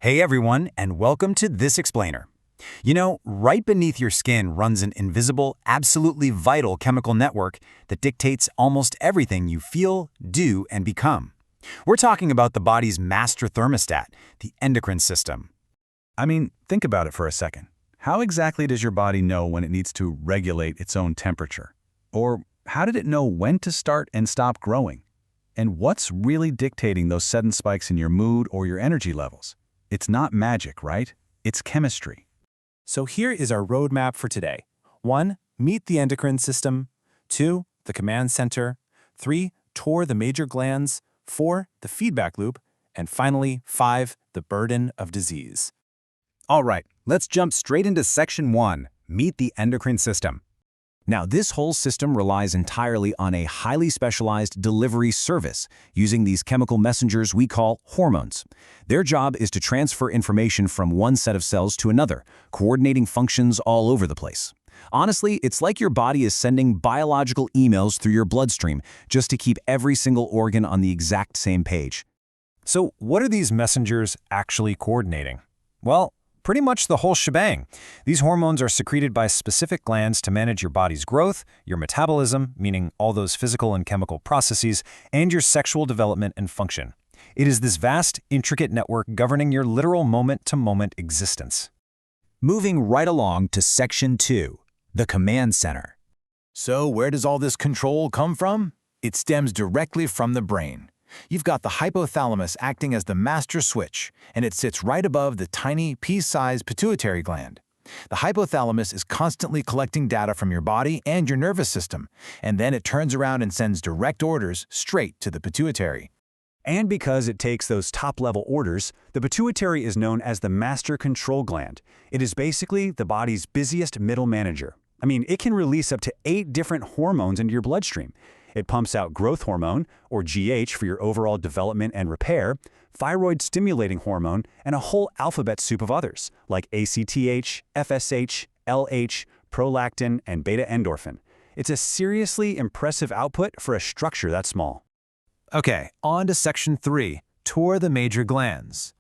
Hey everyone, and welcome to This Explainer. You know, right beneath your skin runs an invisible, absolutely vital chemical network that dictates almost everything you feel, do, and become. We're talking about the body's master thermostat, the endocrine system. I mean, think about it for a second. How exactly does your body know when it needs to regulate its own temperature? Or how did it know when to start and stop growing? And what's really dictating those sudden spikes in your mood or your energy levels? It's not magic, right? It's chemistry. So here is our roadmap for today. 1. Meet the endocrine system. 2. The command center. 3. Tour the major glands. 4. The feedback loop. And finally, 5. The burden of disease. All right, let's jump straight into Section 1, Meet the Endocrine System. Now, this whole system relies entirely on a highly specialized delivery service using these chemical messengers we call hormones. Their job is to transfer information from one set of cells to another, coordinating functions all over the place. Honestly, it's like your body is sending biological emails through your bloodstream just to keep every single organ on the exact same page. So what are these messengers actually coordinating? Well, pretty much the whole shebang. These hormones are secreted by specific glands to manage your body's growth, your metabolism, meaning all those physical and chemical processes, and your sexual development and function. It is this vast, intricate network governing your literal moment-to-moment existence. Moving right along to Section 2, the command center. So where does all this control come from? It stems directly from the brain. You've got the hypothalamus acting as the master switch, and it sits right above the tiny, pea-sized pituitary gland. The hypothalamus is constantly collecting data from your body and your nervous system, and then it turns around and sends direct orders straight to the pituitary. And because it takes those top-level orders, the pituitary is known as the master control gland. It is basically the body's busiest middle manager. I mean, it can release up to 8 different hormones into your bloodstream. It pumps out growth hormone, or GH for your overall development and repair, thyroid-stimulating hormone, and a whole alphabet soup of others, like ACTH, FSH, LH, prolactin, and beta-endorphin. It's a seriously impressive output for a structure that small. Okay, on to Section 3, Tour the major glands.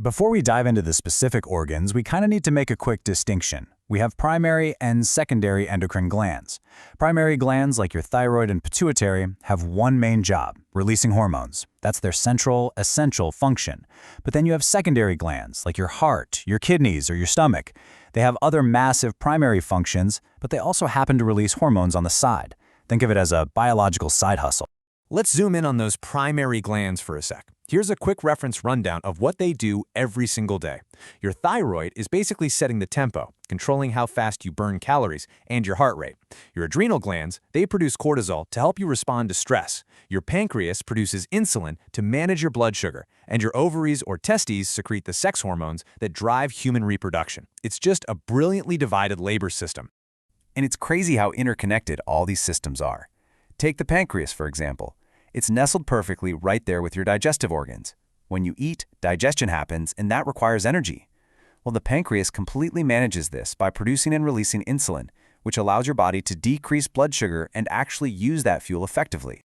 Before we dive into the specific organs, we kind of need to make a quick distinction. We have primary and secondary endocrine glands. Primary glands, like your thyroid and pituitary, have one main job, releasing hormones. That's their central, essential function. But then you have secondary glands, like your heart, your kidneys, or your stomach. They have other massive primary functions, but they also happen to release hormones on the side. Think of it as a biological side hustle. Let's zoom in on those primary glands for a sec. Here's a quick reference rundown of what they do every single day. Your thyroid is basically setting the tempo, controlling how fast you burn calories and your heart rate. Your adrenal glands, they produce cortisol to help you respond to stress. Your pancreas produces insulin to manage your blood sugar, and your ovaries or testes secrete the sex hormones that drive human reproduction. It's just a brilliantly divided labor system. And it's crazy how interconnected all these systems are. Take the pancreas, for example. It's nestled perfectly right there with your digestive organs. When you eat, digestion happens, and that requires energy. Well, the pancreas completely manages this by producing and releasing insulin, which allows your body to decrease blood sugar and actually use that fuel effectively.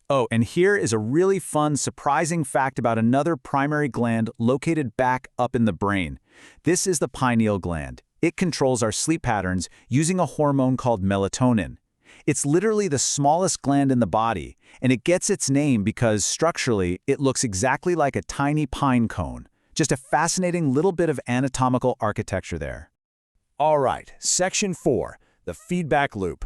Oh, and here is a really fun, surprising fact about another primary gland located back up in the brain. This is the pineal gland. It controls our sleep patterns using a hormone called melatonin. It's literally the smallest gland in the body, and it gets its name because structurally it looks exactly like a tiny pine cone. Just a fascinating little bit of anatomical architecture there. All right, Section 4, the feedback loop.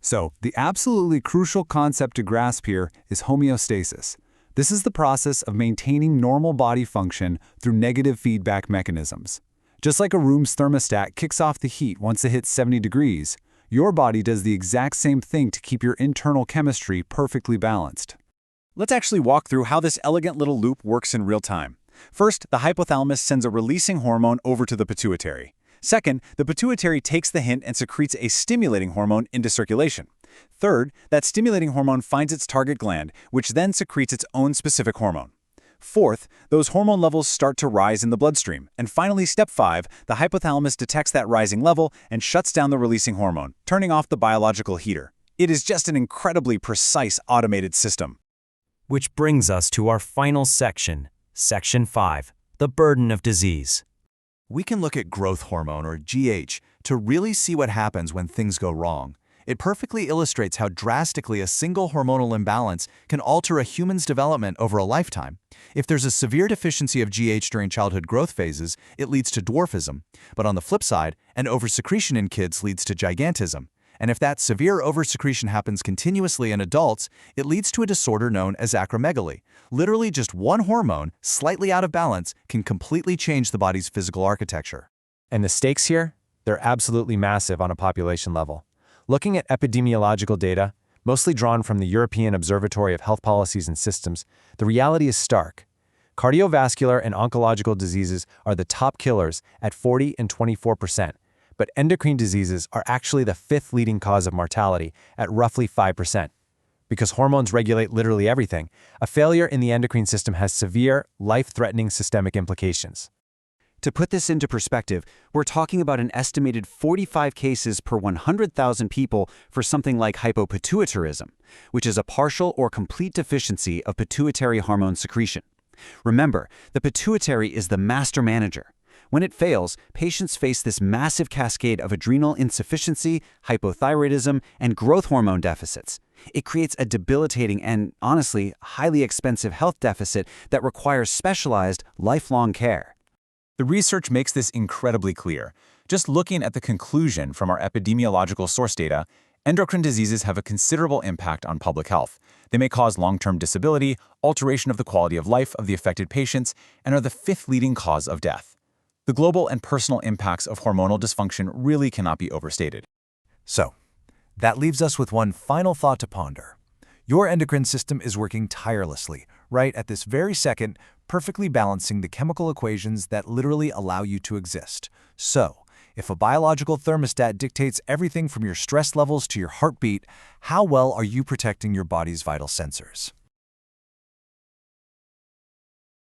So, the absolutely crucial concept to grasp here is homeostasis. This is the process of maintaining normal body function through negative feedback mechanisms. Just like a room's thermostat kicks off the heat once it hits 70 degrees, your body does the exact same thing to keep your internal chemistry perfectly balanced. Let's actually walk through how this elegant little loop works in real time. First, the hypothalamus sends a releasing hormone over to the pituitary. Second, the pituitary takes the hint and secretes a stimulating hormone into circulation. Third, that stimulating hormone finds its target gland, which then secretes its own specific hormone. Fourth, those hormone levels start to rise in the bloodstream. And finally, step 5, the hypothalamus detects that rising level and shuts down the releasing hormone, turning off the biological heater. It is just an incredibly precise automated system. Which brings us to our final section, Section 5, the burden of disease. We can look at growth hormone, or GH, to really see what happens when things go wrong. It perfectly illustrates how drastically a single hormonal imbalance can alter a human's development over a lifetime. If there's a severe deficiency of GH during childhood growth phases, it leads to dwarfism. But on the flip side, an oversecretion in kids leads to gigantism. And if that severe oversecretion happens continuously in adults, it leads to a disorder known as acromegaly. Literally just one hormone, slightly out of balance, can completely change the body's physical architecture. And the stakes here? They're absolutely massive on a population level. Looking at epidemiological data, mostly drawn from the European Observatory of Health Policies and Systems, the reality is stark. Cardiovascular and oncological diseases are the top killers at 40 and 24%, but endocrine diseases are actually the fifth leading cause of mortality at roughly 5%. Because hormones regulate literally everything, a failure in the endocrine system has severe, life-threatening systemic implications. To put this into perspective, we're talking about an estimated 45 cases per 100,000 people for something like hypopituitarism, which is a partial or complete deficiency of pituitary hormone secretion. Remember, the pituitary is the master manager. When it fails, patients face this massive cascade of adrenal insufficiency, hypothyroidism, and growth hormone deficits. It creates a debilitating and, honestly, highly expensive health deficit that requires specialized, lifelong care. The research makes this incredibly clear. Just looking at the conclusion from our epidemiological source data, endocrine diseases have a considerable impact on public health. They may cause long-term disability, alteration of the quality of life of the affected patients, and are the fifth leading cause of death. The global and personal impacts of hormonal dysfunction really cannot be overstated. So, that leaves us with one final thought to ponder. Your endocrine system is working tirelessly, right at this very second, perfectly balancing the chemical equations that literally allow you to exist. So, if a biological thermostat dictates everything from your stress levels to your heartbeat, how well are you protecting your body's vital sensors?